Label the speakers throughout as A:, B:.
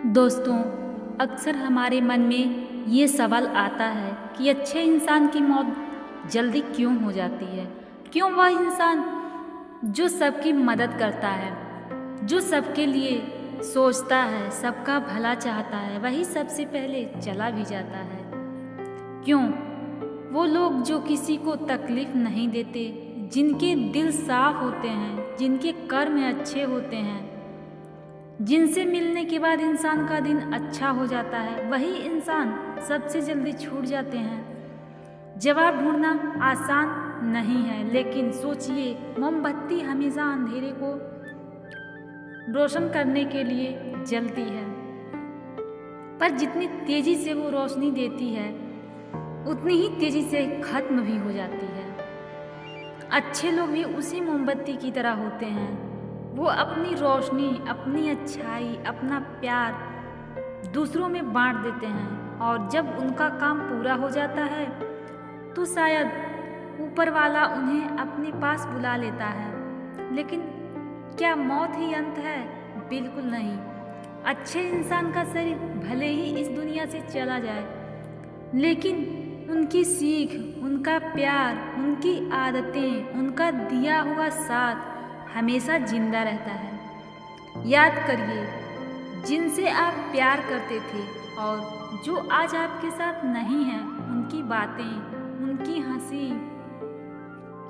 A: दोस्तों, अक्सर हमारे मन में ये सवाल आता है कि अच्छे इंसान की मौत जल्दी क्यों हो जाती है। क्यों वह इंसान जो सबकी मदद करता है, जो सबके लिए सोचता है, सबका भला चाहता है, वही सबसे पहले चला भी जाता है। क्यों वो लोग जो किसी को तकलीफ नहीं देते, जिनके दिल साफ होते हैं, जिनके कर्म अच्छे होते हैं, जिनसे मिलने के बाद इंसान का दिन अच्छा हो जाता है, वही इंसान सबसे जल्दी छूट जाते हैं। जवाब ढूंढना आसान नहीं है, लेकिन सोचिए, मोमबत्ती हमेशा अंधेरे को रोशन करने के लिए जलती है, पर जितनी तेजी से वो रोशनी देती है उतनी ही तेजी से खत्म भी हो जाती है। अच्छे लोग भी उसी मोमबत्ती की तरह होते हैं। वो अपनी रोशनी, अपनी अच्छाई, अपना प्यार दूसरों में बांट देते हैं, और जब उनका काम पूरा हो जाता है तो शायद ऊपर वाला उन्हें अपने पास बुला लेता है। लेकिन क्या मौत ही अंत है? बिल्कुल नहीं। अच्छे इंसान का शरीर भले ही इस दुनिया से चला जाए, लेकिन उनकी सीख, उनका प्यार, उनकी आदतें, उनका दिया हुआ साथ हमेशा जिंदा रहता है। याद करिए, जिनसे आप प्यार करते थे और जो आज आपके साथ नहीं है, उनकी बातें, उनकी हंसी,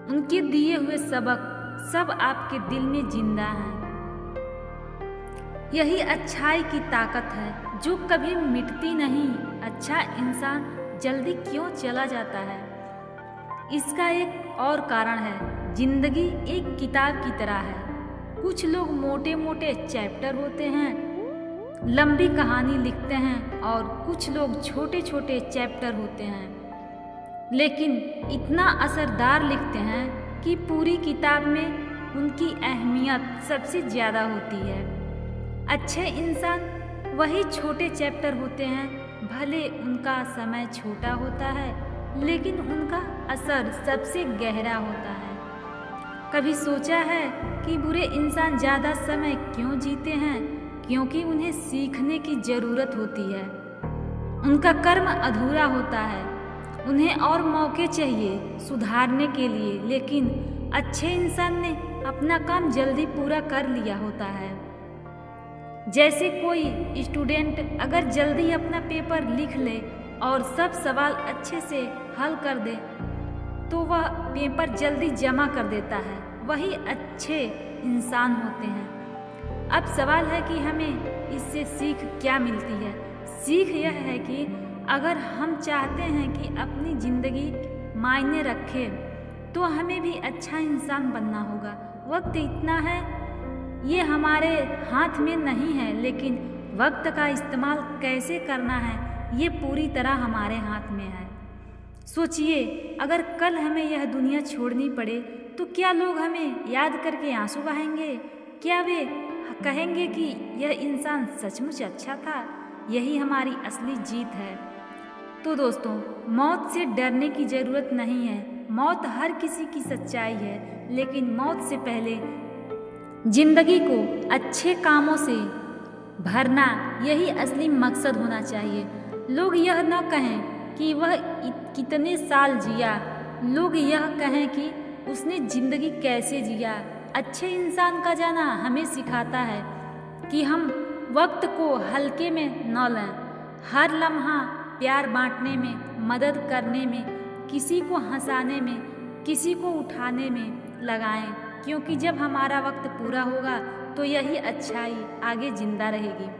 A: उनके दिए हुए सबक सब आपके दिल में जिंदा हैं। यही अच्छाई की ताकत है जो कभी मिटती नहीं। अच्छा इंसान जल्दी क्यों चला जाता है? इसका एक और कारण है, जिंदगी एक किताब की तरह है। कुछ लोग मोटे मोटे चैप्टर होते हैं, लंबी कहानी लिखते हैं, और कुछ लोग छोटे छोटे चैप्टर होते हैं, लेकिन इतना असरदार लिखते हैं कि पूरी किताब में उनकी अहमियत सबसे ज़्यादा होती है। अच्छे इंसान वही छोटे चैप्टर होते हैं, भले उनका समय छोटा होता है, लेकिन उनका असर सबसे गहरा होता है। कभी सोचा है कि बुरे इंसान ज़्यादा समय क्यों जीते हैं? क्योंकि उन्हें सीखने की ज़रूरत होती है। उनका कर्म अधूरा होता है, उन्हें और मौके चाहिए सुधारने के लिए, लेकिन अच्छे इंसान ने अपना काम जल्दी पूरा कर लिया होता है। जैसे कोई स्टूडेंट अगर जल्दी अपना पेपर लिख ले और सब सवाल अच्छे से हल कर दे, तो वह पेपर जल्दी जमा कर देता है। वही अच्छे इंसान होते हैं। अब सवाल है कि हमें इससे सीख क्या मिलती है? सीख यह है कि अगर हम चाहते हैं कि अपनी ज़िंदगी मायने रखे, तो हमें भी अच्छा इंसान बनना होगा। वक्त इतना है, ये हमारे हाथ में नहीं है, लेकिन वक्त का इस्तेमाल कैसे करना है ये पूरी तरह हमारे हाथ में है। सोचिए, अगर कल हमें यह दुनिया छोड़नी पड़े तो क्या लोग हमें याद करके आंसू बहाएंगे? क्या वे कहेंगे कि यह इंसान सचमुच अच्छा था? यही हमारी असली जीत है। तो दोस्तों, मौत से डरने की ज़रूरत नहीं है। मौत हर किसी की सच्चाई है, लेकिन मौत से पहले जिंदगी को अच्छे कामों से भरना, यही असली मकसद होना चाहिए। लोग यह न कहें कि वह कितने साल जिया, लोग यह कहें कि उसने ज़िंदगी कैसे जिया। अच्छे इंसान का जाना हमें सिखाता है कि हम वक्त को हल्के में न लें। हर लम्हा प्यार बांटने में, मदद करने में, किसी को हंसाने में, किसी को उठाने में लगाएं, क्योंकि जब हमारा वक्त पूरा होगा तो यही अच्छाई आगे जिंदा रहेगी।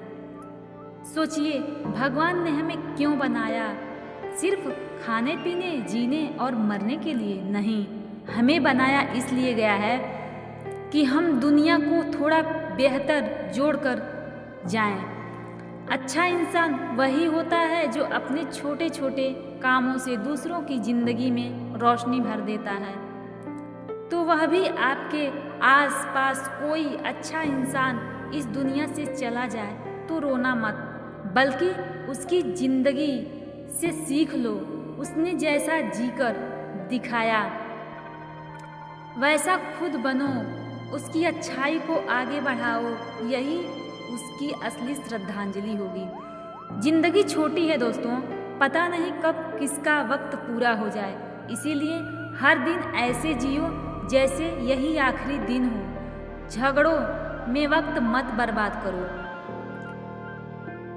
A: सोचिए, भगवान ने हमें क्यों बनाया? सिर्फ खाने पीने, जीने और मरने के लिए नहीं। हमें बनाया इसलिए गया है कि हम दुनिया को थोड़ा बेहतर जोड़कर जाएं। अच्छा इंसान वही होता है जो अपने छोटे छोटे कामों से दूसरों की जिंदगी में रोशनी भर देता है। तो वह भी आपके आस पास कोई अच्छा इंसान इस दुनिया से चला जाए तो रोना मत, बल्कि उसकी जिंदगी से सीख लो। उसने जैसा जीकर दिखाया वैसा खुद बनो, उसकी अच्छाई को आगे बढ़ाओ। यही उसकी असली श्रद्धांजलि होगी। जिंदगी छोटी है दोस्तों, पता नहीं कब किसका वक्त पूरा हो जाए, इसीलिए हर दिन ऐसे जियो जैसे यही आखिरी दिन हो। झगड़ों में वक्त मत बर्बाद करो,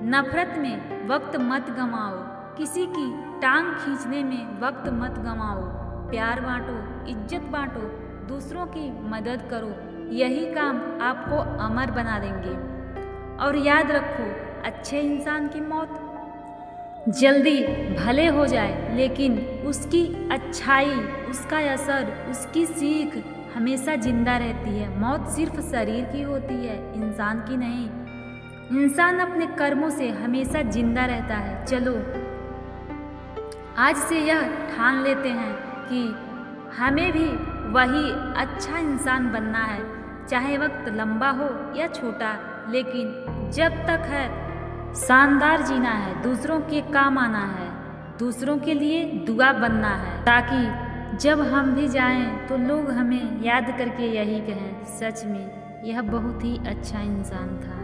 A: नफरत में वक्त मत गंवाओ, किसी की टांग खींचने में वक्त मत गंवाओ। प्यार बांटो, इज्जत बांटो, दूसरों की मदद करो, यही काम आपको अमर बना देंगे। और याद रखो, अच्छे इंसान की मौत जल्दी भले हो जाए, लेकिन उसकी अच्छाई, उसका असर, उसकी सीख हमेशा जिंदा रहती है। मौत सिर्फ शरीर की होती है, इंसान की नहीं। इंसान अपने कर्मों से हमेशा जिंदा रहता है। चलो आज से यह ठान लेते हैं कि हमें भी वही अच्छा इंसान बनना है, चाहे वक्त लंबा हो या छोटा, लेकिन जब तक है शानदार जीना है, दूसरों के काम आना है, दूसरों के लिए दुआ बनना है, ताकि जब हम भी जाएं तो लोग हमें याद करके यही कहें, सच में यह बहुत ही अच्छा इंसान था।